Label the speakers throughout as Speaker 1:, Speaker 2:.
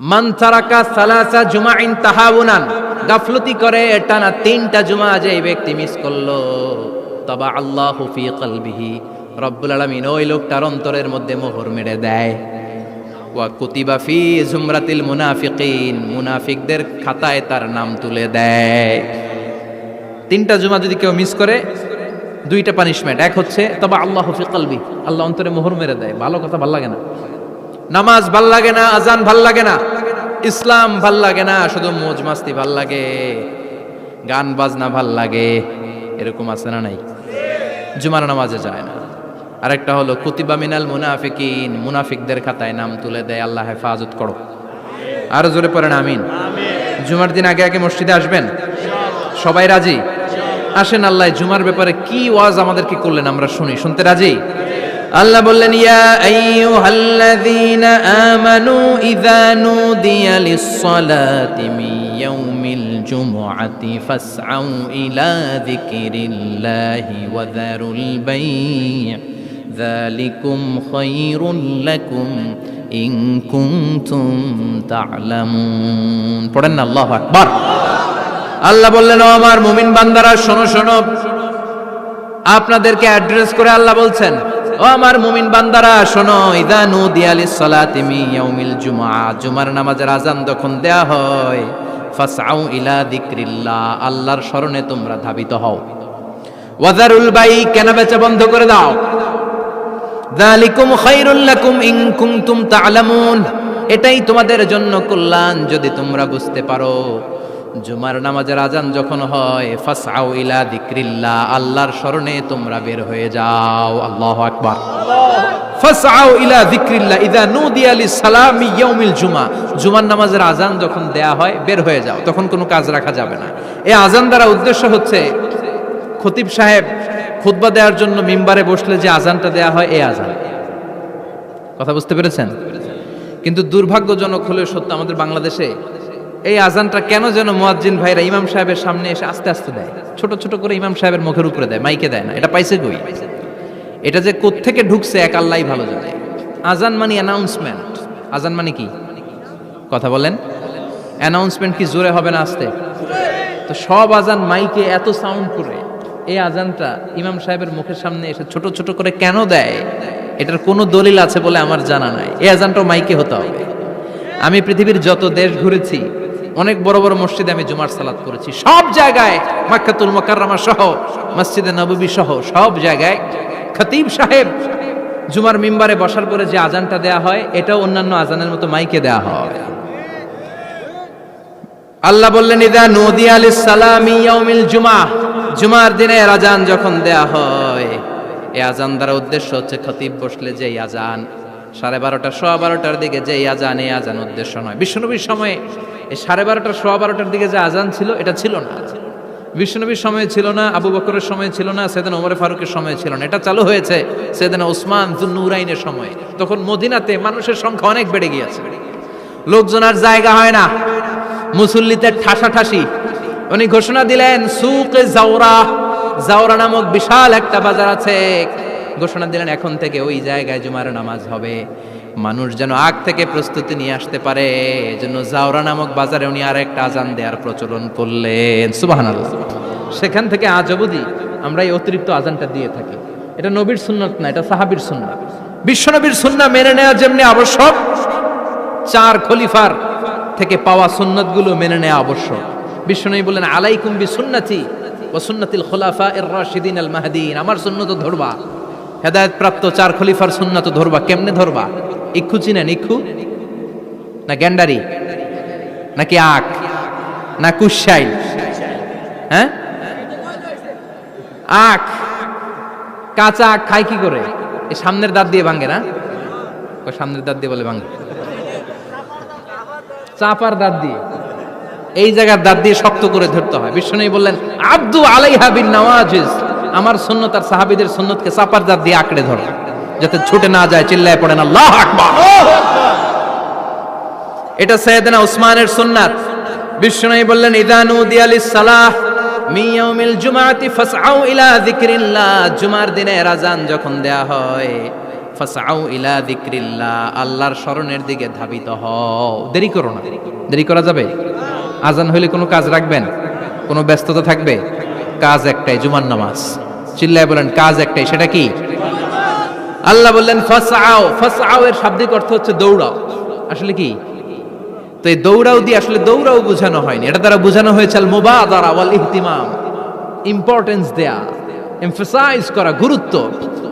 Speaker 1: মান তারাকা সালাসা জুমাইন তাহাউনান, গাফলতি করে টানা 3টা জুমা যে ব্যক্তি মিস করলো, তাবা আল্লাহু ফি কলবিহি, রব্বুল আলামিন ওই লোকটার অন্তরের মধ্যে মোহর মেরে দেয়। ওয়া কুতিবা ফি জুমরাতিল মুনাফিকিন, মুনাফিকদের খাতায় তার নাম তুলে দেয়। 3টা জুমা যদি কেউ মিস করে, 2টা পানিশমেন্ট। এক হচ্ছে তাবা আল্লাহু ফি কলবি, আল্লাহ অন্তরে মোহর মেরে দেয়। ভালো কথা ভাল লাগে না, নামাজ ভাল লাগে না, আজান ভাল লাগে না, ইসলাম ভাল লাগে না, শুধু মौज মাস্তি ভাল লাগে, গান বাজনা ভাল লাগে, এরকম আছে না নাই? জুমার নামাজে যায় না। আরেকটা হলো কুতিবা মিনাল মুনাফিকিন, মুনাফিকদের খাতায় নাম তুলে দেয়। আল্লাহ হেফাজত করো। আরো জোরে পড়েন আমিন। জুমার দিন আগে আগে মসজিদে আসবেন, সবাই রাজি? আসেন, আল্লাহ জুমার ব্যাপারে কি ওয়াজ আমাদেরকে করলেন আমরা শুনি। শুনতে রাজি? আল্লাহ বললেন, ইয়া আইয়ুহাল্লাযীনা আমানু ইযা নুদিয়া লিস-সালাতি মিন ইয়াউমিল জুমআতি ফাসআউ ইলা যিকরিল্লাহি ওয়া যারুল বাই', যালিকুম খায়রুল লাকুম ইন কুনতুম তা'লামুন। পড়েন না আল্লাহু আকবার। আল্লাহ বললেন, ও আমার মুমিন বান্দারা শোনো শোনো। আপনাদেরকে অ্যাড্রেস করে আল্লাহ বলছেন, ও আমার মুমিন বান্দারা শোনো, ইযা নুদিয়া লিস-সালাতি মিন ইয়াউমিল জুমআ, জুমার নামাজের আযান যখন দেয়া হয়, ফাসআউ ইলা যিকরিল্লাহ, আল্লাহর স্মরণে তোমরা ধাবিত হও। ওয়া যারুল বাই', কেনা বেচা বন্ধ করে দাও। যালিকুম খায়রুল লাকুম ইন কুনতুম তা'লামুন, এটাই তোমাদের জন্য কল্যাণ যদি তোমরা বুঝতে পারো। জুমার নামাজের আজান যখন হয়, ফাসআউ ইলা যিকরিল্লাহ, আল্লাহর স্মরণে তোমরা বের হয়ে যাও। আল্লাহু আকবার। ফাসআউ ইলা যিকরিল্লাহ ইযা নুদিয়া লিস-সালামি ইয়াউমিল জুমআ, জুমার নামাজের আজান যখন দেয়া হয় বের হয়ে যাও, তখন কোনো কাজ রাখা যাবে না। এই আজান দ্বারা উদ্দেশ্য হচ্ছে, খতিব সাহেব খুতবা দেওয়ার জন্য মিম্বারে বসলে যে আজানটা দেয়া হয়, এই আজান। কথা বুঝতে পেরেছেন? কিন্তু দুর্ভাগ্যজনক হলেও সত্য, আমাদের বাংলাদেশে এই আজানটা কেন যেন মুয়াজ্জিন ভাইরা ইমাম সাহেবের সামনে এসে আস্তে আস্তে দেয়, ছোট ছোট করে ইমাম সাহেবের মুখের উপরে দেয়, মাইকে দেয় না। এটা পাইছে কই? এটা যে কোত্থেকে ঢুকছে এক আল্লাহই ভালো জানে। আজান মানে অ্যানাউন্সমেন্ট। আজান মানে কি? কথা বলেন। অ্যানাউন্সমেন্ট কি জোরে হবে না আস্তে? তো সব আজান মাইকে এত সাউন্ড করে, এই আজানটা ইমাম সাহেবের মুখের সামনে এসে ছোট ছোট করে কেন দেয়? এটার কোনো দলিল আছে বলে আমার জানা নাই। এই আজানটাও মাইকে হতে হবে। আমি পৃথিবীর যত দেশ ঘুরেছি, অনেক বড় বড় মসজিদে আমি জুমার সালাত করেছি, সব জায়গায় মক্কাতুল মুকাররমা সহ মসজিদে নববী সহ সব জায়গায় খতিব সাহেব জুমার মিম্বারে বসার পরে যে আজানটা দেয়া হয়, এটাও অন্যান্য আজানের মতো মাইকে দেয়া হয়। আল্লাহ বললেন, ইযা নুদিয়া লিস-সালামি ইয়াউমিল জুমআ, জুমার দিনের আজান যখন দেয়া হয়, এই আজান দ্বারা উদ্দেশ্য হচ্ছে খতিব বসলে যে আজান 12:30 12:15 দিকে যে আজান, এই আজান উদ্দেশ্য নয়। বিশ্বনবীর সময়ে এই 12:30 12:15 দিকে যে আজান ছিল, এটা ছিল না। বিশ্বনবীর সময়ে ছিল না, আবু বকরের সময়ে ছিল না, সাইয়েদনা ওমর ফারুকের সময়ে ছিল না। এটা চালু হয়েছে সাইয়েদনা উসমান যুন্নুরাইনের সময়ে। তখন মদিনাতে মানুষের সংখ্যা অনেক বেড়ে গিয়েছে, লোকজন আর জায়গা হয় না, মুসল্লিতে ঠাসাঠাসি। উনি ঘোষণা দিলেন, সুকে জাওরা, জাওরা নামক বিশাল একটা বাজার আছে, ঘোষণা দিলেন এখন থেকে ওই জায়গায় জুমার নামাজ হবে। মানুষ যেন আগ থেকে প্রস্তুতি নিয়ে আসতে পারে, এজন্য জাওরা নামক বাজারে উনি আর একটা আজান দেওয়ার প্রচলন করলেন। সুবহানাল্লাহ। সেখান থেকে আজ অবধি আমরা এই অতিরিক্ত আজানটা দিয়ে থাকি। এটা নবীর সুন্নাত না, এটা সাহাবীর সুন্নাত। বিশ্বনবীর সুন্নাহ মেনে নেওয়া যেমনি আবশ্যক, 4 খলিফার থেকে পাওয়া সুন্নাতগুলো মেনে নেওয়া আবশ্যক। বিশ্বনবী বললেন, আলাইকুম বিসুন্নতি ওয়া সুন্নাতিল খুলাফায়ে রাশিদিন আল মাহদিন, আমার সুন্নাত ধরবা। হেদায়েত প্রাপ্ত 4 খলিফার সুন্নাত ধরবা। কেমনে ধরবা? ইক্ষু চিনেন? ইক্ষু না গ্যান্ডারি নাকি আখ না কুশাইল? হ্যাঁ, আখ। কাঁচা আখ খায় কি করে? এই সামনের দাঁত দিয়ে ভাঙে না? সামনের দাঁত দিয়ে বলে ভাঙে, চাপার দাঁত দিয়ে, এই জায়গার দাঁত দিয়ে শক্ত করে ধরতে হয়। বিশ্বনবী বললেন, আব্দু আলাইহা বিন নওয়াজিজ, আমার সুন্নাত আর সাহাবীদের সুন্নাতকে চাপার দাঁত দিয়ে আঁকড়ে ধরো, যাতে ছুটে না যায়। চিল্লায় পড়েন আল্লাহু আকবার। এটা সাইয়েদনা উসমানের সুন্নাত। বিশ্বনবী বললেন, ইযা নুদিয়া লিস-সালাহ মিন ইয়াউমিল জুমআতি ফাসআউ ইলা যিকরিল্লাহ, জুমার দিনের আযান যখন দেয়া হয়, ফাসআউ ইলা যিকরিল্লাহ, আল্লাহর স্মরণের দিকে ধাবিত হও। দেরি করো না। দেরি করা যাবে? আজান হইলে কোনো কাজ রাখবেন? কোনো ব্যস্ততা থাকবে? কাজ একটাই, জুমার নামাজ। চিল্লায় বলেন কাজ একটাই, সেটা কি? আল্লাহ বললেন ফাসআউ। ফাসআউ এর শাব্দিক অর্থ হচ্ছে দৌড়াও। আসলে কি? তো এই দৌড়াও দিয়ে আসলে দৌড়াও বোঝানো হয়নি, এটা দ্বারা বোঝানো হয়েছে আল মুবাদারা ওয়াল ইহতিমাম, ইম্পর্টেন্স দেয়া, এমফাসাইজ করা,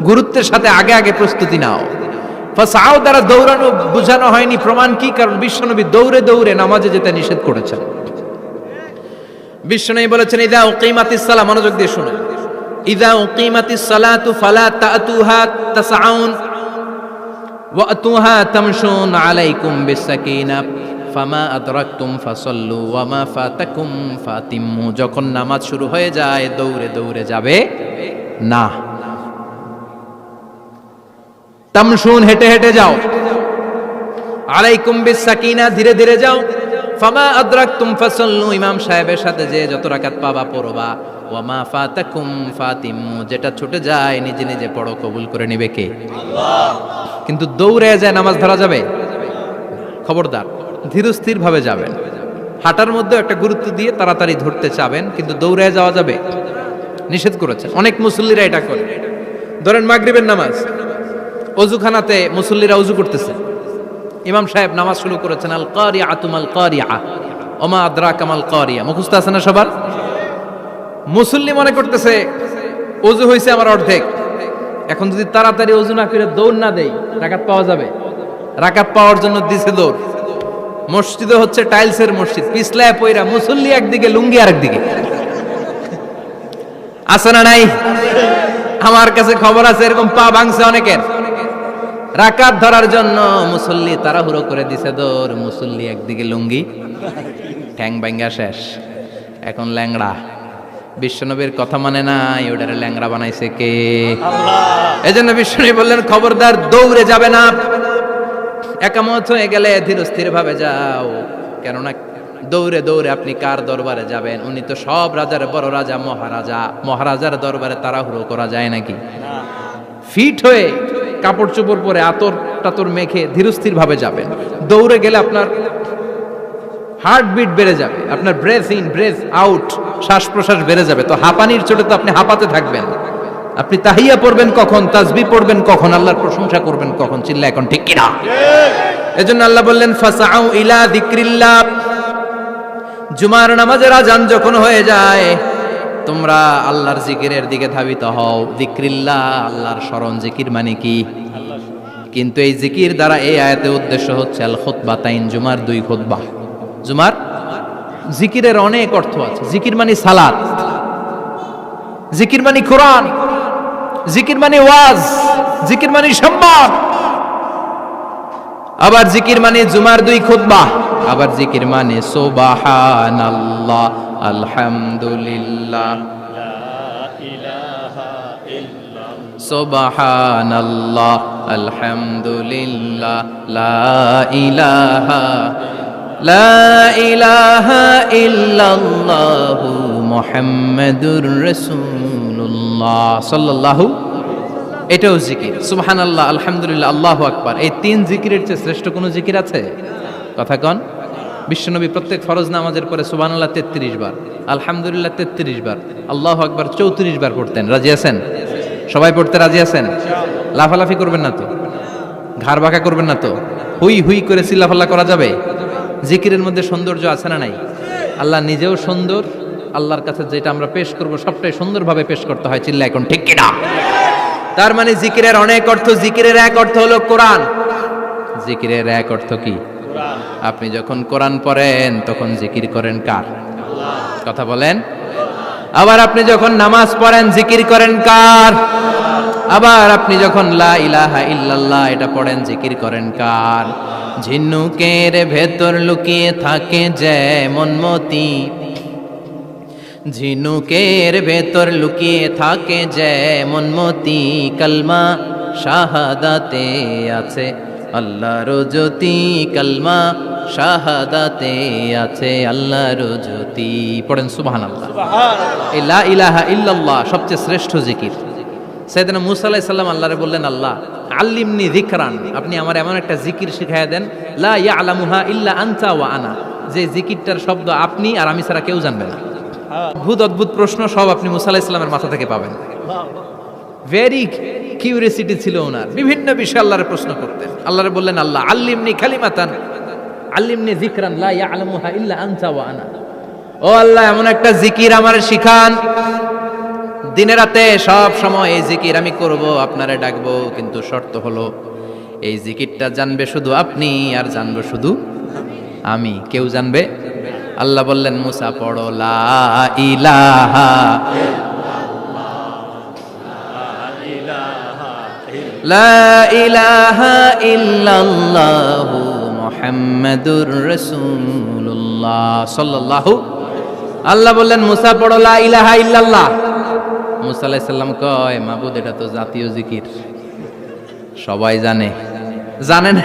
Speaker 1: গুরুত্বের সাথে আগে আগে প্রস্তুতি নাও। ফাসআউ দ্বারা দৌড়ানো বোঝানো হয়নি। প্রমাণ কি? কারণ বিশ্বনবী দৌড়ে দৌড়ে নামাজে যেতে নিষেধ করেছেন। বিশ্বনবী বলেছেন ইযা উকিমাতিস সালাহ, মনোযোগ দিয়ে শুনুন, ইযা উকিমাতিস সালাতু ফালা তাতুহা তাসআউন ওয়া আতুহা তামশুন আলাইকুম বিসাকিনা ফামা আদরাকতুম ফাসাল্লু ওয়া মা ফাতাকুম ফাতিম্মু। যখন নামাজ শুরু হয়ে যায় দৌড়ে দৌড়ে যাবে না। তামশুন, হেঁটে হেঁটে যাও। আলাইকুম বিসাকিনা, ধীরে ধীরে যাও। ফামা আদরাকতুম ফাসাল্লু, ইমাম সাহেবের সাথে যে যত রাকাত পাবা পড়বা। ওয়া মা ফাতাকুম ফাতিম্মু, যেটা ছুটে যায় নিজে নিজে পড়ো, কবুল করে নেবে কে? আল্লাহ। কিন্তু দৌড়ে যায় নামাজ ধরা যাবে? খবরদার, ধীরস্থির ভাবে যাবেন। হাঁটার মধ্যে একটা গুরুত্ব দিয়ে তাড়াতাড়ি ধরতে চাবেন, কিন্তু দৌড়ে যাওয়া যাবে? নিষেধ করেছেন। অনেক মুসল্লিরা এটা করে। ধরেন মাগরিবের নামাজ, অজুখানাতে মুসল্লিরা অজু করতেছে, ইমাম সাহেব নামাজ শুরু করেছেন আল কারিআতু মাল কারিআ ওমা আদরাকা মাল কারিআ, মুখস্থ আছে না সবার? মুসল্লি মনে করতেছে অজু হয়েছে আমার অর্ধেক, এখন যদি তাড়াতাড়ি অজু না করে দৌড় না দেই রাকাত পাওয়া যাবে? রাকাত পাওয়ার জন্য দিছে দৌড়। মসজিদে হচ্ছে টাইলসের মসজিদ, পিছলায় পয়রা মুসল্লি একদিকে, লুঙ্গি আরেকদিকে। আছে না নাই? আমার কাছে খবর আছে এরকম পা ভাঙছে অনেকের। রাকাত ধরার জন্য মুসল্লি তাড়াহুড়ো করে দিছে দৌড়, মুসল্লি একদিকে লুঙ্গি, ঠ্যাং ভাঙ্গা শেষ, এখন ল্যাংড়া। বিশ্বনবীর কথা মানে নাই, ওটারে ল্যাংড়া বানাইছে কে? আল্লাহ। এজন্য বিশ্বনবী বললেন খবরদার দৌড়ে যাবে না, একামত হয়ে গেলে ধীরস্থির ভাবে যাও। কেননা দৌড়ে দৌড়ে আপনি কার দরবারে যাবেন? উনি তো সব রাজার বড় রাজা, মহারাজা। মহারাজার দরবারে তাড়াহুড়ো করা যায় নাকি? ফিট হয়ে কাপড় চোপড় পরে আতর টাতর মেখে ধীরস্থির ভাবে যাবেন। দৌড়ে গেলে আপনার হার্টবিট বেড়ে যাবে, আপনার ব্রেথ ইন ব্রেথ আউট, শ্বাস প্রশ্বাস বেড়ে যাবে। তো হাঁপানির চোটে তো আপনি হাঁপাতে থাকবেন। আপনি তাহিয়া পড়বেন কখন, তাসবিহ পড়বেন কখন, আল্লাহর প্রশংসা করবেন কখন? চিল্লা এখন ঠিক কিনা? এজন্য আল্লাহ বললেন ফাসআউ ইলা যিকরিল্লাহ, জুমার নামাজের আজান যখন হয়ে যায় তোমরা আল্লাহর জিকিরের দিকে ধাবিত হও। যিকরিল্লাহ, আল্লাহর স্মরণ। জিকির মানে কি? কিন্তু এই জিকির দ্বারা এই আয়াতে উদ্দেশ্য হচ্ছে আল খুতবাতাইন, জুমার দুই খুতবা। জুমার জিকিরের অনেক অর্থ আছে। জিকির মানে সালাত, জিকির মানে কোরআন, জিকির মানে ওয়াজ, জিকির মানে সম্মান। আবার জিকির মানে জুমার দুই খুতবা, আবার জিকির মানে সুবহানাল্লাহ, আলহামদুলিল্লাহ, সুবহানাল্লাহ, আলহামদুলিল্লাহ, লা ইলাহা ইল্লাল্লাহু মুহাম্মাদুর রাসূলুল্লাহ সাল্লাল্লাহু। এটাও জিকির। সুবহানাল্লাহ, আলহামদুলিল্লাহ, আল্লাহু আকবার। এই তিন জিকিরের চেয়ে শ্রেষ্ঠ কোনো জিকির আছে? কথা কন। বিশ্বনবী প্রত্যেক ফরজ নামাজের পরে সুবহানাল্লাহ 33 বার, আলহামদুলিল্লাহ 33 বার, আল্লাহু আকবার 34 বার পড়তেন। রাজি আছেন? সবাই পড়তে রাজি আছেন? লাফালাফি করবেন না তো? ঘাড় বাঁকা করবেন না তো? হুই হুই করে চিল্লাফাল্লা করা যাবে? জিকিরের মধ্যে সৌন্দর্য আছে না নাই? আল্লাহ নিজেও সুন্দর, আল্লাহর কাছে যেটা আমরা পেশ করব সবটাই সুন্দরভাবে পেশ করতে হয়। চিল্লা এখন ঠিক কিনা? তার মানে জিকিরের অনেক অর্থ। জিকিরের এক অর্থ হলো কোরআন। জিকিরের এক অর্থ কি? কোরআন। আপনি যখন কোরআন পড়েন তখন জিকির করেন কার? আল্লাহ। কথা বলেন। আবার আপনি যখন নামাজ পড়েন জিকির করেন কার? আবার আপনি যখন লা ইলাহা ইল্লাল্লাহ এটা পড়েন জিকির করেন কার? ঝিনুকের ভেতর লুকিয়ে থাকে যেমন মতি, ঝিনুকের ভেতর লুকিয়ে থাকে যেমন মতি, কালমা শাহাদাতে আছে আল্লাহর জ্যোতি, কালমা শাহাদাতে আছে আল্লাহর জ্যোতি। পড়েন সুবহানাল্লাহ। এই লা ইলাহা ইল্লাল্লাহ সবচেয়ে শ্রেষ্ঠ জিকির। সাইয়েদনা মূসা আলাইহিস সালাম আল্লাহরে বললেন, আল্লাহ আল্লিমনি যিকরান, আপনি আমার এমন একটা জিকির শিখাইয়া দেন, লা ইয়ালামুহা ইল্লা আনতা ওয়া আনা, যে জিকিরটার শব্দ আপনি আর আমি ছাড়া কেউ জানবে না। অদ্ভুত অদ্ভুত প্রশ্ন সব আপনি মুসা আলাইহিস সালামের মাথা থেকে পাবেন। ভেরি কিউরিয়াসিটি ছিল ওনার, বিভিন্ন বিষয়ে আল্লাহর প্রশ্ন করতেন। আল্লাহরে বললেন, আল্লাহ আল্লিমনি কালিমাতান, আল্লিমনি যিকরান লা ইয়ালামুহা ইল্লা আনতা ওয়া আনা। ও আল্লাহ, এমন একটা জিকির আমার শিখান, দিনে রাতে সব সময় এই জিকির আমি করব, আপনারে ডাকবো, কিন্তু শর্ত হলো এই জিকিরটা জানবে শুধু আপনি আর জানবো শুধু আমি, কেউ জানবে। আল্লাহ বললেন, মুসা পড়ো লা ইলাহা লা ইলাহা ইল্লাল্লাহু মুহাম্মাদুর রাসূলুল্লাহ সাল্লাল্লাহু। আল্লাহ বললেন, মুসা পড়ো লা ইলাহা ইল্লাল্লাহ। মুসা আলাইহিস সালাম কয়, মাবুদ এটা তো জাতীয় জিকির, সবাই জানে। জানে না,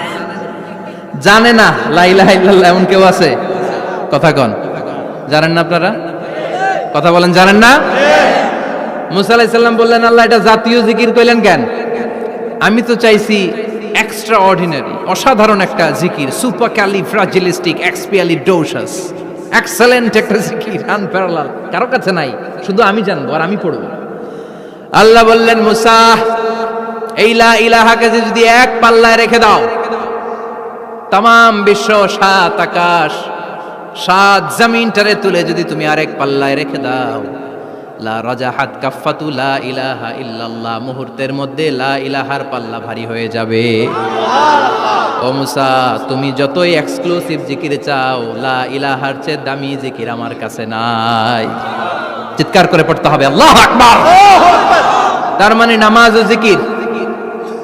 Speaker 1: জানে না লা ইলাহা ইল্লাল্লাহ এমন কেউ আছে? কথা কন, জানেন না আপনারা? কথা বলেন, জানেন না? মুসা আলাইহিস সালাম বললেন, আল্লাহ এটা জাতীয় জিকির কইলেন কেন? আমি তো চাইছি এক্সট্রা অর্ডিনারি, অসাধারণ একটা জিকির, সুপারক্যালিফ্রাজিলিস্টিক এক্সপিয়ালিডোসাস, এক্সেলেন্ট একটা জিকির, আনপ্যারালাল, কারো কাছে নাই, শুধু আমি জানবো আর আমি পড়বো। আল্লাহ বললেন, মুসা এই লা ইলাহাকে যদি এক পাল্লায় রেখে দাও, তামাম বিশ্ব, সাত আকাশ, সাত জমিনটারে তুলে যদি তুমি আরেক পাল্লায় রেখে দাও, লা রাজাহাত কাফাতু লা ইলাহা ইল্লাল্লাহ, মুহূর্তের মধ্যে লা ইলাহার পাল্লা ভারী হয়ে যাবে। ও মুসা, তুমি যতই এক্সক্লুসিভ জিকির চাও, লা ইলাহার চেয়ে দামি জিকির আমার কাছে নাই। চিৎকার করে পড়তে হবে আল্লাহু আকবার। তার মানে নামাজ ও জিকির,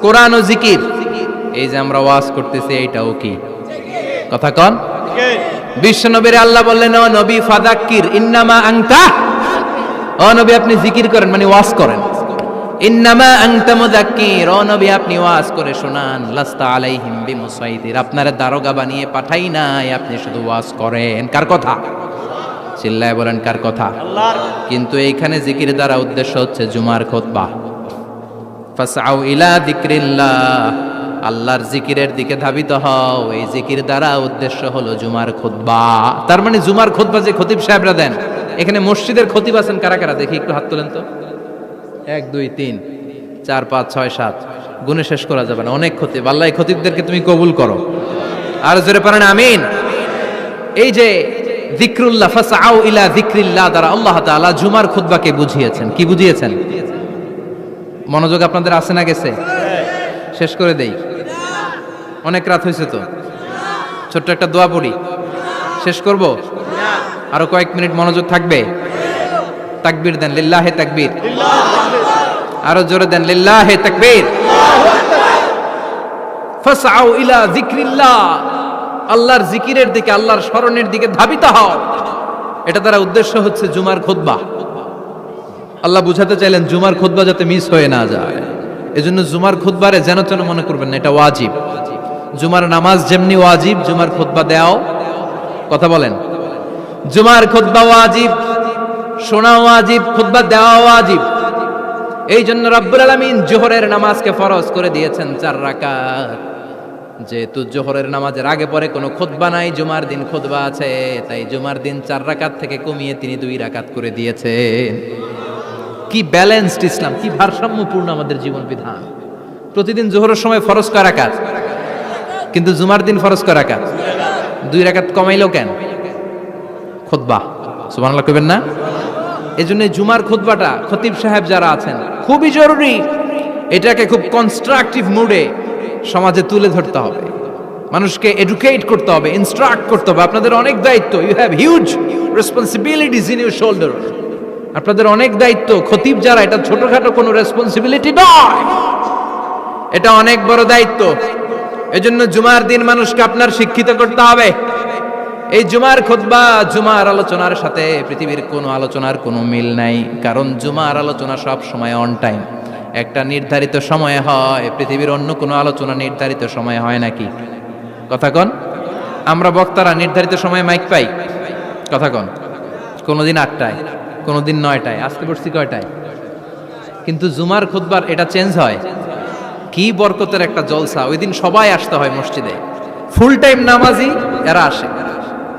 Speaker 1: কোরআন ও জিকির, এই যে আমরা ওয়াজ করতেছি এইটাও কি? কথা কন। বিশ্ব নবীর আল্লাহ বললেন, ও নবী ফাযাক্কির ইন্নামা আনতা, ও নবী আপনি জিকির করেন মানে ওয়াজ করেন। ইন্নামা আনতা মুযাক্কির, ও নবী আপনি ওয়াজ করে শোনান। লাস্তা আলাইহিম বিমুসাইতির, আপনারে দারোগা বানিয়ে পাঠাই নাই, আপনি শুধু ওয়াজ করেন। কার কথা? চিল্লায় বলেন কার কথা? আল্লাহর। কিন্তু এইখানে জিকির দ্বারা উদ্দেশ্য হচ্ছে জুমার খুতবা। ফাসআউ ইলা যিকরিল্লাহ, আল্লাহর জিকিরের দিকে ধাবিত হও, এই জিকির দ্বারা উদ্দেশ্য হলো জুমার খুতবা। তার মানে জুমার খুতবা যে খতিব সাহেবরা দেন, এখানে মসজিদের খতিব আছেন কারা কারা? দেখি একটু হাত তোলেন তো। 1 2 3 4 5 6 7, গুণে শেষ করা যাবে না, অনেক খতিব। আল্লাহ এই খতিবদেরকে তুমি কবুল করো। আর জোরে পড়েন আমিন। এই যে যিকরুল্লাহ, ফাসআউ ইলা যিকরিল্লাহ দ্বারা আল্লাহ তাআলা জুমার খুতবাকে বুঝিয়েছেন। কি বুঝিয়েছেন? মনোযোগ আপনাদের আছে না গেছে? শেষ করে দেই, অনেক রাত হয়েছে তো। ছোট্ট একটা দোয়া পড়ি, শেষ করব? আরো কয়েক মিনিট মনোযোগ থাকবে? তাকবীর দেন, লিল্লাহে তাকবীর। আরো জোরে দেন, লিল্লাহে তাকবীর। ফাসআউ ইলা যিকরিল্লাহ, আল্লাহর জিকিরের দিকে, আল্লাহর স্মরণের দিকে ধাবিত হও। এটা দ্বারা উদ্দেশ্য হচ্ছে জুমার খুতবা। আল্লাহ বুঝাতে চাইলেন জুমার খুতবা যাতে মিস হয়ে না যায়, এজন্য জুমার খুতবারে যেন তেন মনে করবেন না, এটা ওয়াজিব। জুমার নামাজ যেমনি ওয়াজিব, জুমার খুতবা দেওয়াও, কথা বলেন, জুমার খুতবা ওয়াজিব, শোনা ওয়াজিব, খুতবা দেওয়া ওয়াজিব। এই জন্য রব্বুল আলামিন জোহরের নামাজকে ফরজ করে দিয়েছেন 4 রাকাত। যেহেতু জোহরের নামাজের আগে পরে কোনো খুতবা নাই, জুমার দিন খুতবা আছে, তাই জুমার দিন 4 রাকাত থেকে কমিয়ে তিনি 2 রাকাত করে দিয়েছেন। কি ব্যালেন্সড ইসলাম, কি ভারসাম্যপূর্ণ আমাদের জীবন বিধান। প্রতিদিন জোহরের সময় ফরজ কয় রাকাত, কিন্তু জুমার দিন ফরজ কয় রাকাত? 2 রাকাত কমাইলো কেন? খুতবা। সুবহানাল্লাহ কইবেন না? এজন্য জুমার খুতবাটা খতিব সাহেব যারা আছেন খুবই জরুরি। এটাকে খুব কনস্ট্রাকটিভ মুডে সমাজে তুলে ধরতে হবে, মানুষকে এডুকেট করতে হবে, ইনস্ট্রাক্ট করতে হবে। আপনাদের অনেক দায়িত্ব, you have huge responsibilities in your shoulder. আপনাদের অনেক দায়িত্ব। খতিব যারা, এটা ছোটখাটো কোনো রেসপন্সিবিলিটি নয়, এটা অনেক বড় দায়িত্ব। এজন্য জুমার দিন মানুষকে আপনার শিক্ষিত করতে হবে। এই জুমার খুতবা, জুমার আলোচনার সাথে পৃথিবীর কোনো আলোচনার কোনো মিল নাই, কারণ জুমার আলোচনা সব সময় অন টাইম, একটা নির্ধারিত সময়ে হয়। পৃথিবীর অন্য কোনো আলোচনা নির্ধারিত সময়ে হয় নাকি? কথা কন। আমরা বক্তারা নির্ধারিত সময়ে মাইক পাই, কথা কন। কোনোদিন 8টায়, কোনোদিন 9টায়, আজকে পড়ছি কয়টায়? কিন্তু জুমার খুতবার এটা চেঞ্জ হয়। কি বরকতের একটা জলসা। ওই দিন সবাই আসতে হয় মসজিদে। ফুল টাইম নামাজি এরা আসে,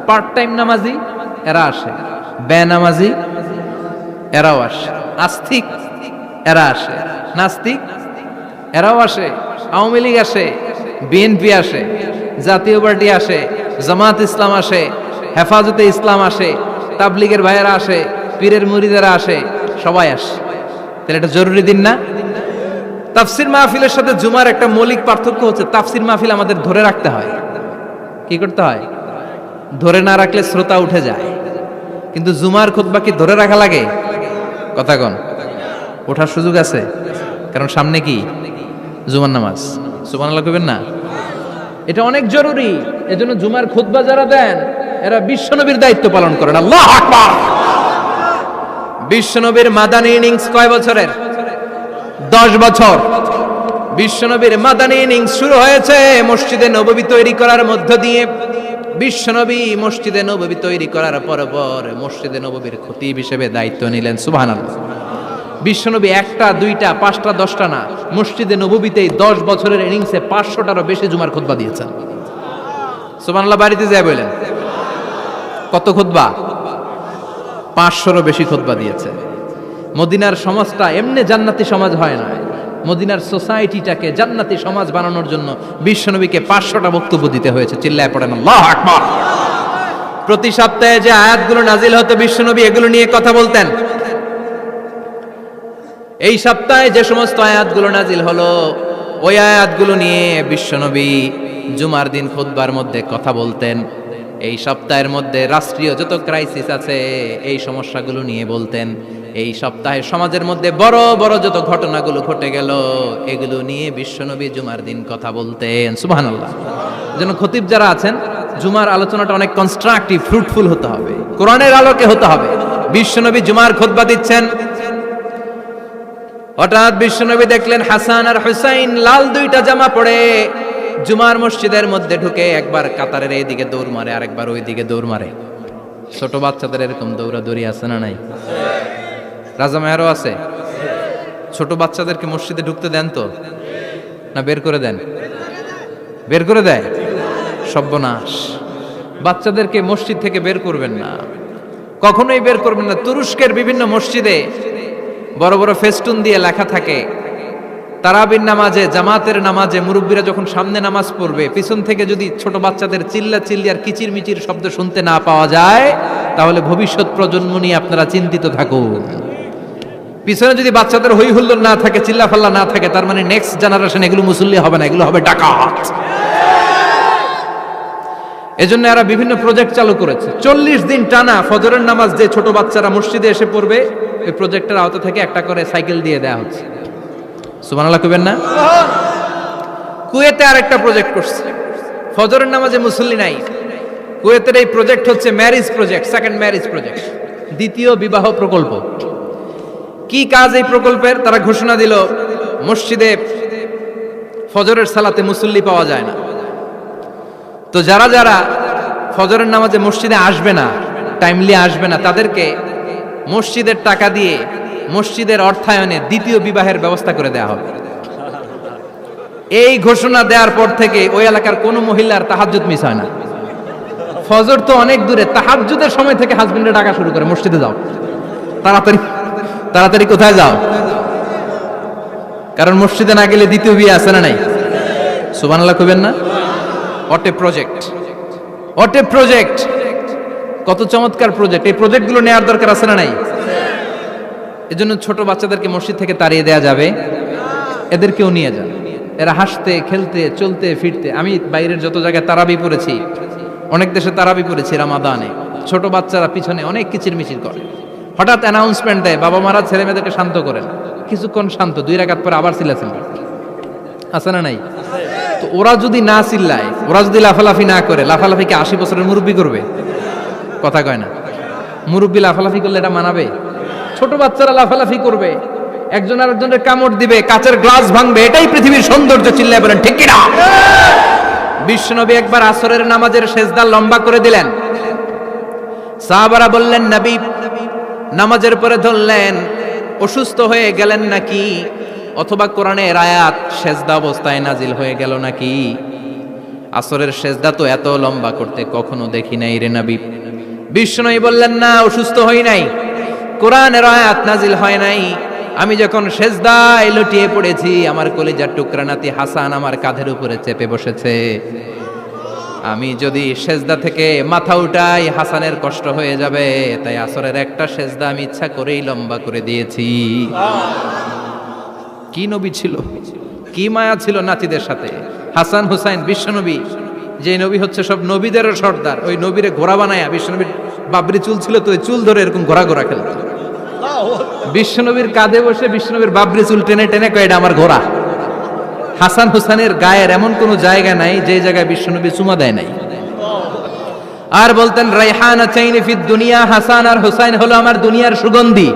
Speaker 1: পার্ট টাইম নামাজি এরা আসে, বেনামাজি এরাও আসে, আস্তিক এরা আসে, নাস্তিক এরাও আসে, আওয়ামী লীগ আসে, বিএনপি আসে, জাতীয় পার্টি আসে, জামাত ইসলাম আসে, হেফাজতে ইসলাম আসে, তাবলিগের ভাইয়েরা আসে, পীরের মুরিদেরা আসে, সবাই আসে। তাহলে এটা জরুরি দিন না? তাফসির মাহফিলের সাথে জুমার একটা মৌলিক পার্থক্য হচ্ছে, তাফসির মাহফিল আমাদের ধরে রাখতে হয়। কি করতে হয়? ধরে না রাখলে শ্রোতা উঠে যায়। কিন্তু জুমার খুতবা কি ধরে রাখা লাগে? কথা কন, ওঠার সুযোগ আছে, কারণ সামনে কি জুমার নামাজ। সুবহানাল্লাহ কইবেন না? এটা অনেক জরুরি। এজন্য জুমার খুতবা যারা দেন এরা বিশ্বনবীর দায়িত্ব পালন করেন। আল্লাহু আকবার। বিশ্বনবীর মাদানী ইনিংস কয় বছরের? 10 বছর। বিশ্বনবীর মাদানী ইনিংস শুরু হয়েছে মসজিদে নববী তৈরি করার মধ্য দিয়ে। বিশ্বনবী মসজিদে নববী তৈরি করার পর মসজিদে নববীর খতিব হিসেবে দায়িত্ব নিলেন। সুবহানাল্লাহ। বিশ্বনবী একটা, দুইটা, পাঁচটা, 10টা না, মসজিদে নববীতেই 10 বছরের ইনিংসে 500টারও বেশি জুমার খুতবা দিয়েছেন। সুবহানাল্লাহ। বাড়িতে যায় বলেন কত খুতবা? 500রও বেশি খুতবা দিয়েছে। মদিনার সমাজটা এমনি জান্নাতি সমাজ হয় না। মদিনার সোসাইটিটাকে জান্নাতি সমাজ বানানোর জন্য বিশ্বনবীকে 500টা বক্তব্য দিতে হয়েছে। চিল্লায় পড়েন আল্লাহু আকবার। প্রতি সপ্তাহে যে আয়াতগুলো নাজিল হতো বিশ্বনবী এগুলো নিয়ে কথা বলতেন। এই সপ্তাহে যে সমস্ত আয়াতগুলো নাজিল হলো ওই আয়াতগুলো নিয়ে বিশ্বনবী জুমার দিন খুতবার মধ্যে কথা বলতেন। এই সপ্তাহের মধ্যে রাষ্ট্রীয় যত ক্রাইসিস আছে এই সমস্যাগুলো নিয়ে বলতেন। এই সপ্তাহে সমাজের মধ্যে বড় বড় যত ঘটনাগুলো ঘটে গেল এগুলো নিয়ে বিশ্বনবী জুমার দিন কথা বলতেন। সুবহানাল্লাহ। যেন খতিব যারা আছেন জুমার আলোচনাটা অনেক কনস্ট্রাকটিভ, ফ্রুটফুল হতে হবে, কোরআনের আলোকে হতে হবে। বিশ্বনবী জুমার খুতবা দিচ্ছেন, হঠাৎ বিশ্বনবী দেখলেন হাসান আর হুসাইন লাল 2টা জামা পরে জুমার মসজিদের মধ্যে ঢুকে একবার কাতারের এইদিকে দৌড় মারে, আরেকবার ওইদিকে দৌড় মারে। ছোট বাচ্চাদের এরকম দৌড়াদৌড়ি আছে না নাই? রাজা মেয়ারও আছে। ছোট বাচ্চাদেরকে মসজিদে ঢুকতে দেন তো না বের করে দেন? বের করে দেয়। সর্বনাশ। বাচ্চাদেরকে মসজিদ থেকে বের করবেন না, কখনোই বের করবেন না। তুরস্কের বিভিন্ন মসজিদে বড় বড় ফেস্টুন দিয়ে লেখা থাকে তারাবির নামাজে, জামাতের নামাজে মুরব্বীরা যখন সামনে নামাজ পড়বে পিছন থেকে যদি ছোট বাচ্চাদের চিল্লা চিল্লি আর কিচির মিচির শব্দ শুনতে না পাওয়া যায় তাহলে ভবিষ্যৎ প্রজন্ম নিয়ে আপনারা চিন্তিত থাকুন। পিছনে যদি বাচ্চাদের হই হুল্লোড় না থাকে, চিল্লা ফাল্লা না থাকে, তার মানে নেক্সট জেনারেশন এগুলো মুসল্লি হবে না, এগুলো হবে ডাকাত। এজন্য এরা বিভিন্ন প্রজেক্ট চালু করেছে। 40 দিন টানা ফজরের নামাজ যে ছোট বাচ্চারা মসজিদে এসে পড়বে এই প্রজেক্টের আওতা থেকে একটা করে সাইকেল দিয়ে দেওয়া হচ্ছে। সুবহানাল্লাহ কইবেন না? কুয়েতে আরেকটা প্রজেক্ট করছে, ফজরের নামাজে মুসল্লি নাই। কুয়েতের এই প্রজেক্ট হচ্ছে marriage project, second marriage project, দ্বিতীয় বিবাহ প্রকল্প। কি কাজ এই প্রকল্পের? তারা ঘোষণা দিল মসজিদে ফজরের সালাতে মুসল্লি পাওয়া যায় না, তো যারা যারা ফজরের নামাজে মসজিদে আসবে না, টাইমলি আসবে না, তাদেরকে মসজিদের টাকা দিয়ে মসজিদের অর্থায়নে দ্বিতীয় বিবাহের ব্যবস্থা করে দেয়া হবে। এই ঘোষণা দেওয়ার পর থেকে ওই এলাকার কোনো মহিলার তাহাজ্জুদ মিস হয় না। ফজর তো অনেক দূরে, তাহাজ্জুদের সময় থেকে হাজবেন্ডে ডাকা শুরু করে মসজিদে যাও, তাড়াতাড়ি তাড়াতাড়ি কোথায় যাও, কারণ মসজিদে না গেলে দ্বিতীয় বিয়ে আছে না নাই? সুবহানাল্লাহ কইবেন না? What a project, what a project, কত চমৎকার প্রজেক্ট। এই প্রজেক্টগুলো নেওয়ার দরকার আছে না নাই? এজন্য ছোট বাচ্চাদেরকে মসজিদ থেকে তাড়িয়ে দেয়া যাবে? এদেরকেও নিয়ে যান, এরা হাসতে খেলতে চলতে ফিরতে। আমি বাইরের যত জায়গায় তারাবি পড়েছি, অনেক দেশে তারাবি পড়েছি রামাদানে, ছোট বাচ্চারা পিছনে অনেক কিচিরমিচির করে। হঠাৎ অ্যানাউন্সমেন্ট দেয় বাবা মারা ছেলে মেয়েদেরকে শান্ত করেন, কিছুক্ষণ শান্ত, 2 রাকাত পরে আবার চিল্লাচিল্লি আছে না নাই? তো ওরা যদি না চিল্লায়, ওরা যদি লাফালাফি না করে, লাফালাফি কি 80 বছরের মুরব্বী করবে? কথা কয় না। মুরব্বী লাফালাফি করলে এটা মানাবে? ছোট বাচ্চারা লাফালাফি করবে, একজন আরেকজনের কামড় দিবে, কাচের গ্লাস ভাঙবে, এটাই পৃথিবীর সৌন্দর্য। চিল্লায় বলেন ঠিক কিনা? বিশ্বনবী একবার আসরের নামাজের সেজদা লম্বা করে দিলেন। সাহাবারা বললেন নবী, নামাজের পরে ধরলেন অসুস্থ হয়ে গেলেন নাকি? অথবা কোরআনের আয়াত সেজদা অবস্থায় নাজিল হয়ে গেল নাকি? আসরের সেজদা তো এত লম্বা করতে কখনো দেখি নাই রে নবী। বিষ্ণুই বললেন, না, অসুস্থ হই নাই, কোরআনের আয়াত নাজিল হয় নাই। আমি যখন সেজদায় লুটিয়ে পড়েছি, আমার কলিজার টুকরা নাতি হাসান আমার কাঁধের উপরে চেপে বসেছে। আমি যদি সেজদা থেকে মাথা উঠাই হাসানের কষ্ট হয়ে যাবে, তাই আসরের একটা সেজদা আমি ইচ্ছা করেই লম্বা করে দিয়েছি। কি নবী ছিল, কি মায়া ছিল নাতিদের সাথে। হাসান হুসাইন বিশ্বনবী, যে নবী হচ্ছে সব নবীদেরও সর্দার, ওই নবীরে ঘোড়া বানায়া, বিশ্বনবীর বাবরি চুল ছিল তো ওই চুল ধরে এরকম ঘোরা ঘোরা খেলত। বিশ্বনবীর কাঁধে বসে বিশ্বনবীর বাবরি চুল টেনে টেনে কয়, এটা আমার ঘোড়া। হাসান হুসাইনের গায়ের এমন কোন জায়গা নাই যে জায়গায় বিশ্বনবী চুমা দেয় নাই। আর বলতেন, রাইহানা চাইনি ফিদ দুনিয়া, হাসান আর হুসাইন হলো আমার দুনিয়ার সুগন্ধি।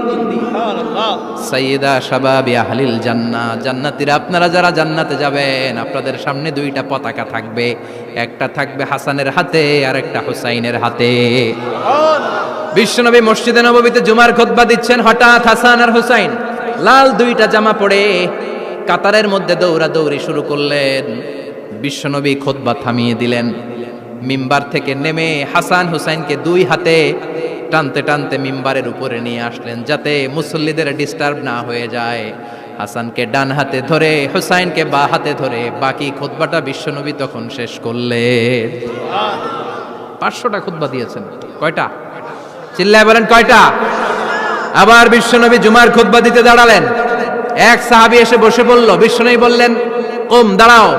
Speaker 1: সাইয়্যিদা শাবাবি আহলিল জান্নাহ, জান্নাতীরা আপনারা যারা জান্নাতে যাবেন, আপনাদের সামনে দুইটা পতাকা থাকবে, একটা থাকবে হাসানের হাতে আর একটা হুসাইনের হাতে। বিশ্বনবী মসজিদে নববীতে জুমার খুতবা দিচ্ছেন, হঠাৎ হাসান আর হুসাইন লাল দুইটা জামা পরে কাতারের মধ্যে দৌড়াদৌড়ি শুরু করলেন। বিশ্বনবী খুতবা থামিয়ে দিলেন, মিম্বার থেকে নেমে হাসান হুসাইনকে দুই হাতে টানতে টানতে মিম্বারের উপরে নিয়ে আসলেন, যাতে মুসল্লিদের ডিস্টার্ব না হয়ে যায়। হাসানকে ডান হাতে ধরে, হুসাইনকে বা হাতে ধরে বাকি খুতবাটা বিশ্বনবী তখন শেষ করলেন। 500টা খুতবা দিয়েছেন। কয়টা? চিল্লায় বলেন, কয়টা? আবার বিশ্বনবী জুমার খুতবা দিতে দাঁড়ালেন। এক সাহাবী এসে বসে পড়ল। বিশ্বনবী বললেন, কম, দাঁড়াও।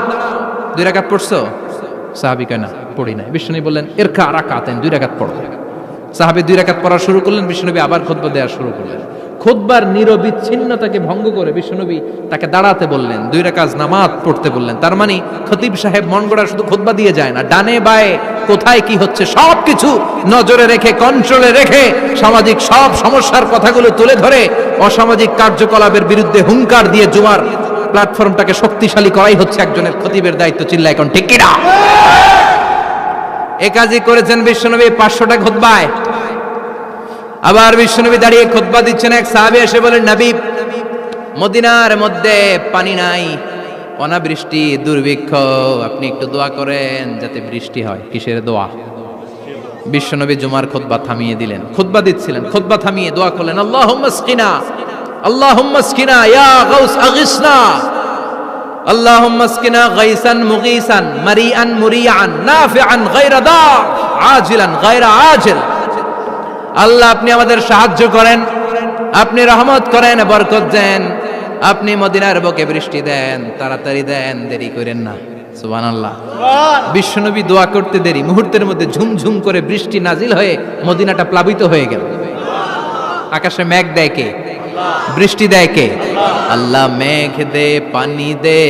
Speaker 1: 2 রাকাত পড়ছো? সাহাবী কয়, না, পড়ি নাই। বিশ্বনবী বললেন, ইরকা রাকাতাইন, 2 রাকাত পড়ো। সাহাবী 2 রাকাত পড়া শুরু করলেন। বিশ্বনবী আবার খুতবা দেওয়া শুরু করলেন। খুতবার নিরবিচ্ছিন্নতাকে ভঙ্গ করে বিশ্বনবী তাকে দাঁড়াতে বললেন, 2 রাকাত নামাজ পড়তে বললেন। তার মানে খতিব সাহেব মন গড়া শুধু খুতবা দিয়ে যায় না, ডানে বায়ে কোথায় কি হচ্ছে সবকিছু নজরে রেখে, কন্ট্রোলে রেখে, সামাজিক সব সমস্যার কথাগুলো তুলে ধরে অসামাজিক কার্যকলাপের বিরুদ্ধে হুঙ্কার দিয়ে জুমার প্ল্যাটফর্মটাকে শক্তিশালী করাই হচ্ছে একজনের খতিবের দায়িত্ব। চিল্লায় এখন ঠিক কিনা? এ কাজই করেছেন বিশ্বনবী 500টা খুতবায়। আবার বিশ্বনবী দাঁড়িয়ে খুতবা দিচ্ছেন। এক সাহাবী এসে বলেন, নবী, মদিনার মধ্যে পানি নাই, অনাবৃষ্টি, দুর্ভিক্ষ, আপনি একটু দোয়া করেন যাতে বৃষ্টি হয়। কিসের দোয়া? বিশ্বনবী জুমার খুতবা থামিয়ে দিলেন। খুতবা দিচ্ছিলেন, খুতবা থামিয়ে দোয়া করলেন, আল্লাহুম্মা আসকিনা, আল্লাহুম্মা আসকিনা ইয়া গাউস আগিসনা, আল্লাহুম্মা আসকিনা গাইসান মুগীসান মারিআন মুরিআন নাফিআন গায়রা দার আজিলান গায়রা আজিল। আল্লাহ, আপনি আমাদের সাহায্য করেন, আপনি রহমত করেন, বরকত দেন, আপনি মদিনার বুকে বৃষ্টি দেন, তাড়াতাড়ি দেন, দেরি করেন না। সুবহানাল্লাহ। বিশ্বনবী দোয়া করতে দেরি, মুহূর্তের মধ্যে ঝুমঝুম করে বৃষ্টি নাজিল হয়ে মদিনাটা প্লাবিত হয়ে গেল। আকাশে মেঘ দেয় কে? বৃষ্টি দেয় কে? আল্লাহ। মেঘ দে, পানি দে,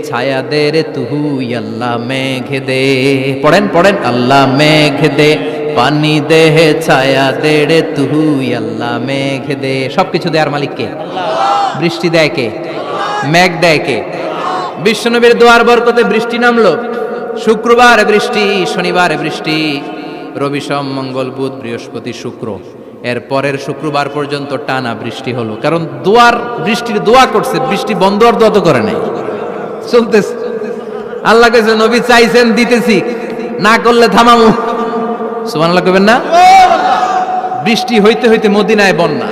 Speaker 1: ছায়া দে রে তুই, আল্লাহ মেঘ দে। পড়েন পড়েন, আল্লাহ মেঘ দে, পানি দে, ছায়া দে রে তুই, আল্লাহ মেঘ দে। সবকিছু দেয়ার মালিক কে? বৃষ্টি দেয় কে? মেঘ দেয় কে? বিশ্বনবীর দোয়ার বরকতে বৃষ্টি নামলো। শুক্রবার বৃষ্টি, শনিবার বৃষ্টি, রবি সোম মঙ্গল বুধ বৃহস্পতি শুক্র, এর পরের শুক্রবার পর্যন্ত টানা বৃষ্টি হলো। কারণ দোয়ার, বৃষ্টির দোয়া করছে, বৃষ্টি বন্ধ আর দোয়া তো করে নাই, চলতেছে। আল্লাহ কাছে নবী চাইছেন, দিতেছি, না করলে থামামু। সুবহানাল্লাহ কইবেন না? বৃষ্টি হইতে হইতে মদিনায় বন্যা।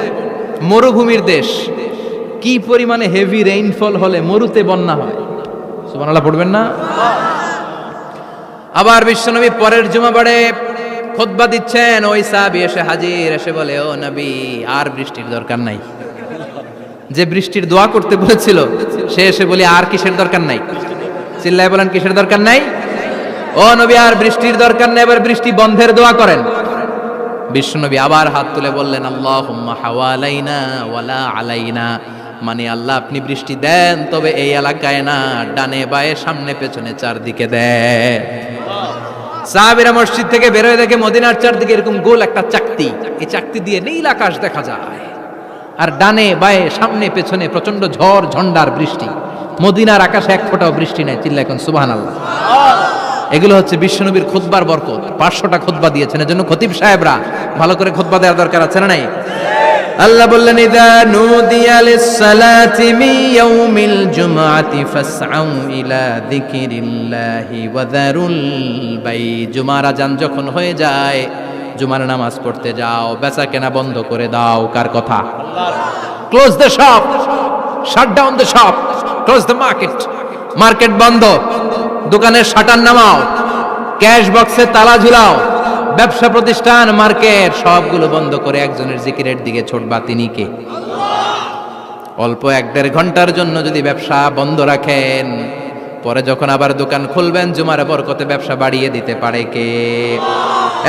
Speaker 1: মরুভূমির দেশ, কি পরিমাণে হেভি রেইনফল হলে মরুতে বন্যা হয়। সুবহানাল্লাহ পড়বেন না? আবার বিশ্বনবী পরের জুমাবারে খুতবা দিচ্ছেন। ওই সাহাবী এসে হাজির, এসে বলে, ও নবী, আর বৃষ্টির দরকার নাই। যে বৃষ্টির দোয়া করতে বলেছিল সে এসে বলি, আর কিসের দরকার নাই? চিল্লায় বলেন, কিসের দরকার নাই? ও নবী, আর বৃষ্টির দরকার নাই, এবার বৃষ্টি বন্ধের দোয়া করেন। বিশ্বনবী আবার হাত তুলে বললেন, আল্লাহুম্মা হাওয়ালাইনা ওয়ালা আলাইনা, মানে আল্লাহ আপনি বৃষ্টি দেন, তবে এই এলাকায় না, ডানে বায়ে সামনে পেছনে চারদিকে দেন। সাহাবীরা মসজিদ থেকে বের হয়ে দেখে মদিনার চারদিকে এরকম গোল একটা চাকতি, এই চাকতি দিয়ে নীল আকাশ দেখা যায়, আর ডানে বায়ে সামনে পেছনে প্রচন্ড ঝড় ঝন্ডার বৃষ্টি। মদিনার আকাশে এক ফোঁটাও বৃষ্টি নাই। চিল্লা এখন সুবহানাল্লাহ। এগুলো হচ্ছে বিশ্বনবীর খুতবার বরকত। 500টা খুতবা দিয়েছেন, এজন্য খতিব সাহেবরা ভালো করে খুতবা দেওয়ার দরকার আছে না নাই? আল্লাহ বললেন ইযা নুদিয়া লিস-সালাতি মিন ইয়াউমিল জুমআতি ফাসআউ ইলা যিকিরিল্লাহি ওয়া যারুল বাই। জুমার আযান যখন হয়ে যায় জুমার নামাজ পড়তে যাও, বেচা কেনা বন্ধ করে দাও। কার কথা? Close the shop, shut down the shop, close the market. Market বন্ধ, দোকানের শাটার নামাও, ক্যাশ বক্সে তালা ঝুলাও, ব্যবসা প্রতিষ্ঠান মার্কেট সবগুলো বন্ধ করে একজনের জিকিরের দিকে ছুটবা। তিনি কে? অল্প 1-1.5 ঘন্টার জন্য যদি ব্যবসা বন্ধ রাখেন, পরে যখন আবার দোকান খুলবেন জুমার বরকতে ব্যবসা বাড়িয়ে দিতে পারে কে?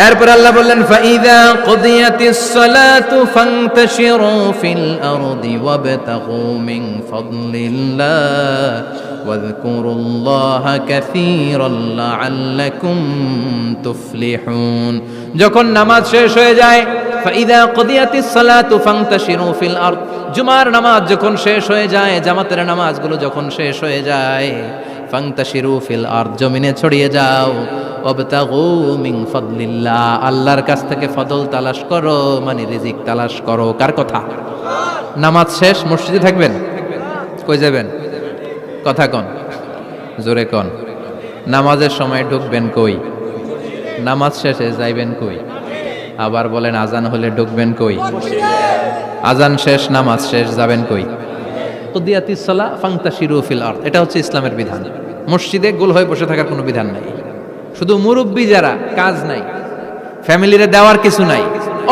Speaker 1: এরপর আল্লাহ বললেন ফাইদা কুদিয়াতিস সালাতু ফান্তাশিরু ফিল আরদি ওয়াবতাগু মিন ফাদলিল্লাহ ওয়াযকুরুল্লাহা কাসীরান লাআল্লাকুম তুফলিহুন। যখন নামাজ শেষ হয়ে যায়, ফাইদা কুদিয়াতিস সালাতু ফান্তাশিরু ফিল আরদ, জুমার নামাজ যখন শেষ হয়ে যায়, জামাতের নামাজগুলো যখন শেষ হয়ে যায়, ফান্তাশিরু ফিল আরদ, জমিনে ছড়িয়ে যাও, ওয়াবতাগু মিন ফাদলিল্লাহ, আল্লাহর কাছ থেকে ফজল তালাশ করো, মানে রিজিক তালাশ করো। কার কথা? নামাজ শেষ মসজিদে থাকবেন? কই যাবেন? কথা কন, জোরে কন। নামাজের সময় ঢুকবেন কই? নামাজ শেষে যাইবেন কই? আবার বলেন আজান হলে ঢুকবেন কই? আজান শেষ, নামাজ শেষ, যাবেন কই? কুদিয়াতিস সালাহ ফান্তাশিরু ফিল আরদ, এটা হচ্ছে ইসলামের বিধান। মসজিদে গোল হয়ে বসে থাকার কোনো বিধান নাই। শুধু মুরব্বী যারা, কাজ নাই, ফ্যামিলিরে দেওয়ার কিছু নাই,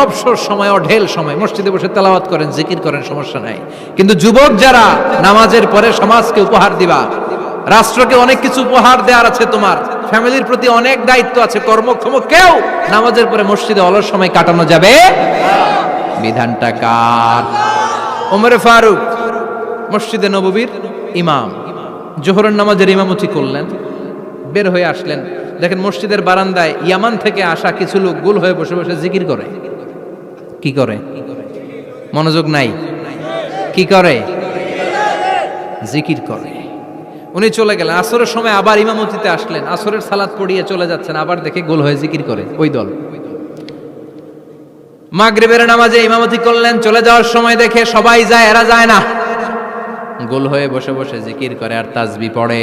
Speaker 1: অবসর সময় অঢেল সময় মসজিদে বসে তেলাওয়াত করেন, জিকির করেন, সমস্যা নাই। কিন্তু যুবক যারা, নামাজের পরে সমাজকে উপহার দিবা, রাষ্ট্রকে অনেক কিছু উপহার দেওয়ার আছে, তোমার ফ্যামিলির প্রতি অনেক দায়িত্ব আছে, কর্মক্ষম কেউ নামাজের পরে মসজিদে অলস সময় কাটানো যাবে? বিধানটা কার? ওমরে ফারুক মসজিদে নববীর ইমাম, জোহরের নামাজের ইমামতি করলেন, বের হয়ে আসলেন, দেখেন মসজিদের বারান্দায় ইয়ামান থেকে আসা কিছু লোক গোল হয়ে বসে বসে জিকির করে। কি করে? মনোযোগ নাই। কি করে? জিকির করে। উনি চলে গেলেন, আসরের সময় আবার ইমামতিতে আসলেন, আসরের সালাত পড়িয়ে চলে যাচ্ছেন, আবার দেখে গোল হয়ে জিকির করে ওই দল। মাগরিবের নামাজে ইমামতি করলেন, চলে যাওয়ার সময় দেখে সবাই যায়, এরা যায় না, গোল হয়ে বসে বসে জিকির করে আর তাসবিহ পড়ে।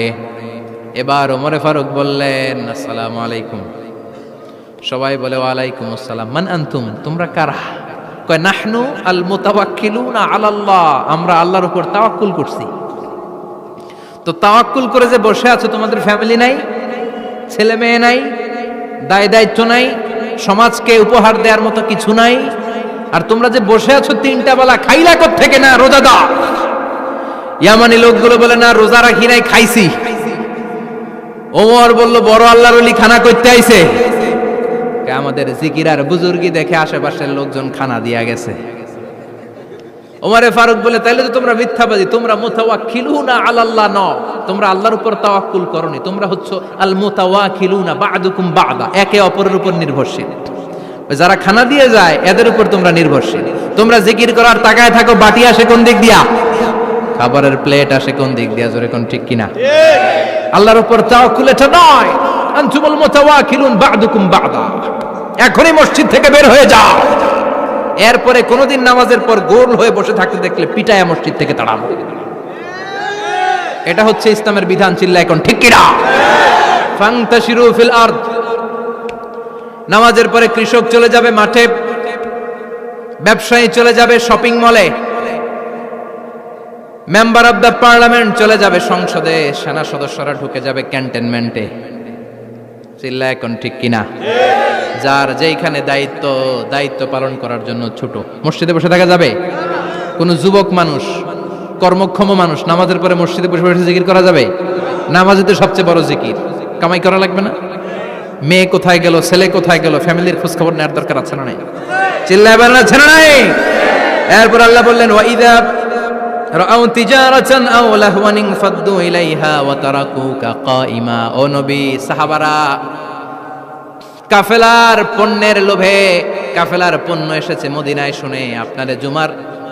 Speaker 1: এবার ওমরে ফারুক বললেন আসসালামু আলাইকুম। সবাই বলে ওয়ালাইকুম আসসালাম। মান আনতুম, তোমরা কারা? কয় নাহনু আল মুতাওয়াক্কিলুনা আলাল্লাহ, আমরা আল্লাহর উপর তাওয়াক্কুল করছি। তো তাওয়াক্কুল করে যে বসে আছো, তোমাদের ফ্যামিলি নাই, ছেলে মেয়ে নাই, দায় দায়িত্ব নাই, সমাজকে উপহার দেওয়ার মতো কিছু নাই, আর তোমরা যে বসে আছো 3টা বেলা খাইলা কোত্থেকে? না রোজাদার। ইয়ামানি লোকগুলো বলে না রোজা রাখি নাই, খাইছি। ওমর বলল বড় আল্লাহর ওলি খানা করতে আইছে। আমাদের জিকির আর বুজুর্গি দেখে আশেপাশের লোকজন খানা দিয়া গেছে। ওমরে ফারুক বলে তাইলে তো তোমরা মিথ্যাবাদী, তোমরা মুতাওয়াক্কিলুনা আলাল্লাহ নও, তোমরা আল্লাহর উপর তাওয়াক্কুল করনি, তোমরা হচ্ছে আল মুতাওয়াক্কিলুনা বা'দুকুম বা'দা, একে অপরের উপর নির্ভরশীল। যারা খানা দিয়ে যায় এদের উপর তোমরা নির্ভরশীল। তোমরা জিকির করার তাকায় থাকো, বাটি আসে কোন দিক দিয়া, খাবারের প্লেট আসে কোন দিক দিয়া, জোরে কোন ঠিক কিনা? আল্লাহর উপর তাওয়াক্কুল এটা নয়। আনতুমুল মুতাওয়াক্কিলুন বা'দুকুম বা'দা, এখনই মসজিদ থেকে বের হয়ে যাও। এরপরে কোনদিন নামাজের পর গোল হয়ে বসে থাকতে দেখলে পিটায়া মসজিদ থেকে তাড়াবো। এটা হচ্ছে ইসলামের বিধান। চিল্লা এখন ঠিক কিনা? ফান্তাশিরু ফিল আরদ। নামাজের পরে কৃষক চলে যাবে মাঠে, ব্যবসায়ী চলে যাবে শপিং মলে, মেম্বার অব দ্য পার্লামেন্ট চলে যাবে সংসদে, সেনা সদস্যরা ঢুকে যাবে ক্যান্টনমেন্টে। চিল্লা এখন ঠিক কিনা? যার যেইখানে দায়িত্ব পালন করার জন্য ছোট, মসজিদে বসে থাকা যাবে? কোন যুবক মানুষ, কর্মক্ষম মানুষ নামাজের পরে মসজিদে বসে বসে জিকির করা যাবে? নামাজে তো সবচেয়ে বড় জিকির, কামাই করা লাগবে না? মেয়ে কোথায় গেল, ছেলে কোথায় গেল, ফ্যামিলির খোঁজ খবর নেওয়ার দরকার আছে না নাই? চিল্লায় বলেন আছে না নাই? এরপর আল্লাহ বললেন ওয়াইদা রাআউ তিজারাতান আও লাহওয়ান ফাদ্দু ইলাইহা ওয়া তারাকুকা কাইমা। ও নবী, সাহাবারা কাফেলার পণ্যের লোভে, কাফেলার পণ্য এসেছে মদিনায় শুনে আপনারে জুমার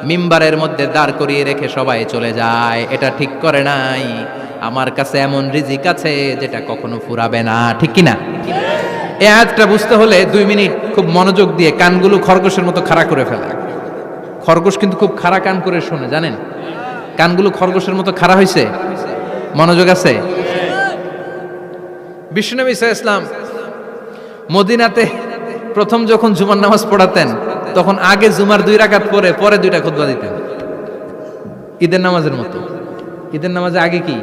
Speaker 1: মিম্বারের মধ্যে দাঁড় করিয়ে রেখে সবাই চলে যায়। এটা ঠিক করে নাই। আমার কাছে এমন রিজিক আছে যেটা কখনো ফুরাবে না, ঠিক কিনা? এই আয়াতটা বুঝতে হলে 2 মিনিট খুব মনোযোগ দিয়ে কানগুলো খরগোশের মতো খাড়া করে ফেলা। খরগোশ কিন্তু খুব খাড়া কান করে শোনে, জানেন? কানগুলো খরগোশের মতো খাড়া হয়েছে। মনোযোগ আছে? বিশ্বনবী সাল্লাল্লাহু আলাইহি ওয়াসাল্লাম মদিনাতে প্রথম যখন জুমার নামাজ পড়াতেন, তখন আগে জুমার 2 রাকাত পরে 2টা খুতবা দিতেন, ঈদের নামাজের মতো। ঈদের নামাজে আগে কি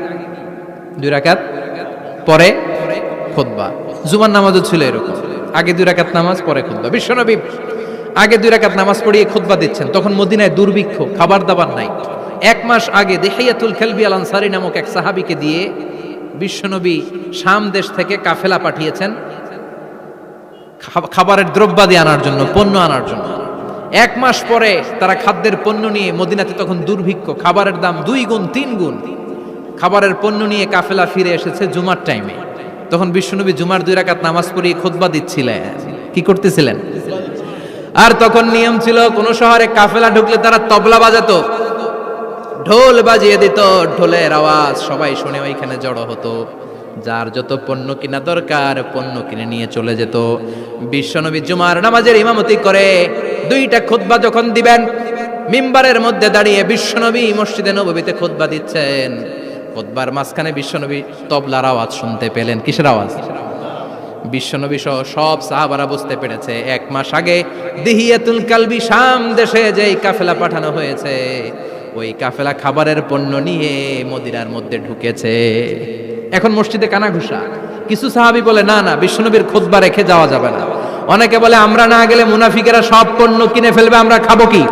Speaker 1: 2 রাকাত, পরে খুতবা। জুমার নামাজও ছিল এরকম, আগে 2 রাকাত নামাজ, পরে খুতবা। বিশ্বনবী আগে 2 রাকাত নামাজ পড়িয়ে খুতবা দিচ্ছেন, তখন মদিনায় দুর্ভিক্ষ, খাবার দাবার নাই। 1 মাস আগে দিহিয়াতুল খালবি আল আনসারী নামক এক সাহাবীকে দিয়ে বিশ্বনবী শাম দেশ থেকে কাফেলা পাঠিয়েছেন খাবারের দ্রব্যাদি আনার জন্য, পণ্য আনার জন্য। 1 মাস পরে তারা খাদ্যের পণ্য নিয়ে, মদিনাতে তখন দুর্ভিক্ষ, খাবারের দাম 2 গুণ 3 গুণ, খাবারের পণ্য নিয়ে কাফেলা ফিরে এসেছে জুমার টাইমে। তখন বিশ্বনবী জুমার 2 রাকাত নামাজ পড়িয়ে খুতবা দিচ্ছিলেন। কি করতেছিলেন? আর তখন নিয়ম ছিল, কোন শহরে কাফেলা ঢুকলে তারা তবলা বাজাতো, ঢোল বাজিয়ে দিত, ঢোলের আওয়াজ সবাই শুনে ওইখানে জড়ো হতো। যার যত পণ্য কিনা দরকার পণ্য কিনে নিয়ে চলে যেত। বিশ্বনবী জুমার নামাজের ইমামতি করে 2টা খুতবা যখন দিবেন, মিম্বারের মধ্যে দাঁড়িয়ে বিশ্বনবী মসজিদে নববীতে খুতবা দিচ্ছেন। খুতবার মাঝখানে বিশ্বনবী তবলার আওয়াজ শুনতে পেলেন। কিসের আওয়াজ? বিশ্বনবী সহ সব সাহাবারা বুঝতে পেরেছে 1 মাস আগে দিহিয়াতুল কালবি শাম দেশে যেই কাফেলা পাঠানো হয়েছে, ওই কাফেলা খাবারের পণ্য নিয়ে মদিনার মধ্যে ঢুকেছে। এখন মসজিদে কানাঘুষা। কিছু সাহাবী বলে না না, বিশ্বনবীর খুতবা রেখে যাওয়া যাবে না। অনেকে বলে আমরা না গেলে মুনাফিকেরা সব পণ্য কিনে ফেলবে, আমরা খাবো কি?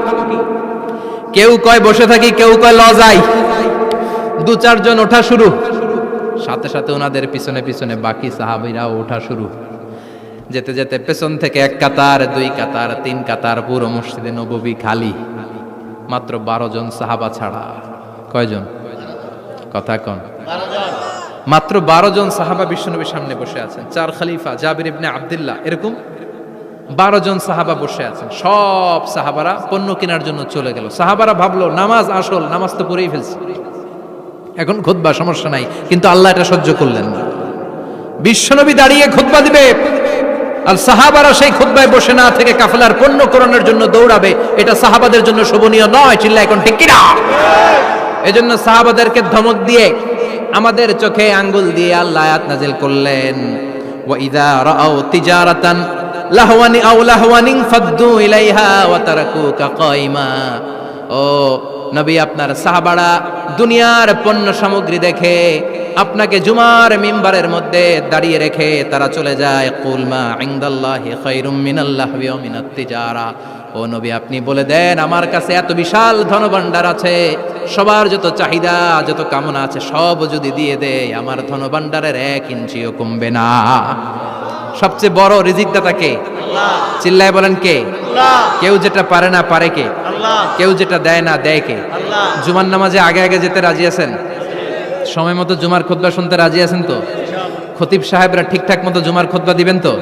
Speaker 1: কেউ কয় বসে থাকি, কেউ কয় লজাই। 2-4 জন ওঠা শুরু, সাথে সাথে ওনাদের পিছনে পিছনে বাকি সাহাবীরাও ওঠা শুরু। যেতে যেতে পেছন থেকে 1 কাতার, 2 কাতার, 3 কাতার, পুরো মসজিদে নববী খালি, মাত্র 12 জন সাহাবা ছাড়া। কয়জন? কথা কোন? মাত্র 12 জন সাহাবা বিশ্বনবীর সামনে বসে আছেন। 4 খলিফা, জাবির ইবনে আব্দুল্লাহ, এরকম 12 জন সাহাবা বসে আছেন। সব সাহাবারা পণ্য কেনার জন্য চলে গেল। সাহাবারা ভাবলো নামাজ আসল, নামাজ তো পড়েই ফেলছি, এখন খুতবা সমস্যা নাই। কিন্তু আল্লাহ এটা সহ্য করলেন না। বিশ্বনবী দাঁড়িয়ে খুতবা দিবে আর সাহাবারা সেই খুতবায় বসে না থেকে কাফেলার পণ্য করণের জন্য দৌড়াবে, এটা সাহাবাদের জন্য শোভনীয় নয়। চিল্লা এখন ঠিক কিনা? এজন্য সাহাবাদেরকে ধমক দিয়ে, আমাদের চোখে আঙ্গুল দিয়ে আল্লাহ আয়াত নাযিল করলেন, ওয়া ইযা রাআউ তিজারাতান লাহওয়ানি আও লাহওয়ানিন ফাদ্দু ইলাইহা ওয়া তারাকুকা কাইমা। ও নবী, আপনার সাহাবারা দুনিয়ার পণ্য সামগ্রী দেখে আপনাকে জুমার মিম্বারের মধ্যে দাঁড়িয়ে রেখে তারা চলে যায়। কুল মা ইনদাল্লাহি খায়রুম মিনাল লাহওয়ি ওয়া মিনাত তিজারা। ও নবী, আপনি বলে দেন আমার কাছে এত বিশাল ধনভাণ্ডার আছে, সবার যত চাহিদা যত কামনা আছে সব যদি দিয়ে দেয়, আমার ধনভাণ্ডারের 1 ইঞ্চিও কমবে না। সবচেয়ে বড় রিজিকদাতা কে? আল্লাহ। চিল্লায় বলেন কে? আল্লাহ। কেউ যেটা পারে না পারে কে? আল্লাহ। কেউ যেটা দেয় না দেয় কে? আল্লাহ। জুমার নামাজে আগে আগে যেতে রাজি আছেন? সময় মতো জুমার খুতবা শুনতে রাজি আছেন তো? খতিব সাহেবরা ঠিকঠাক মতো জুমার খুতবা দিবেন তো?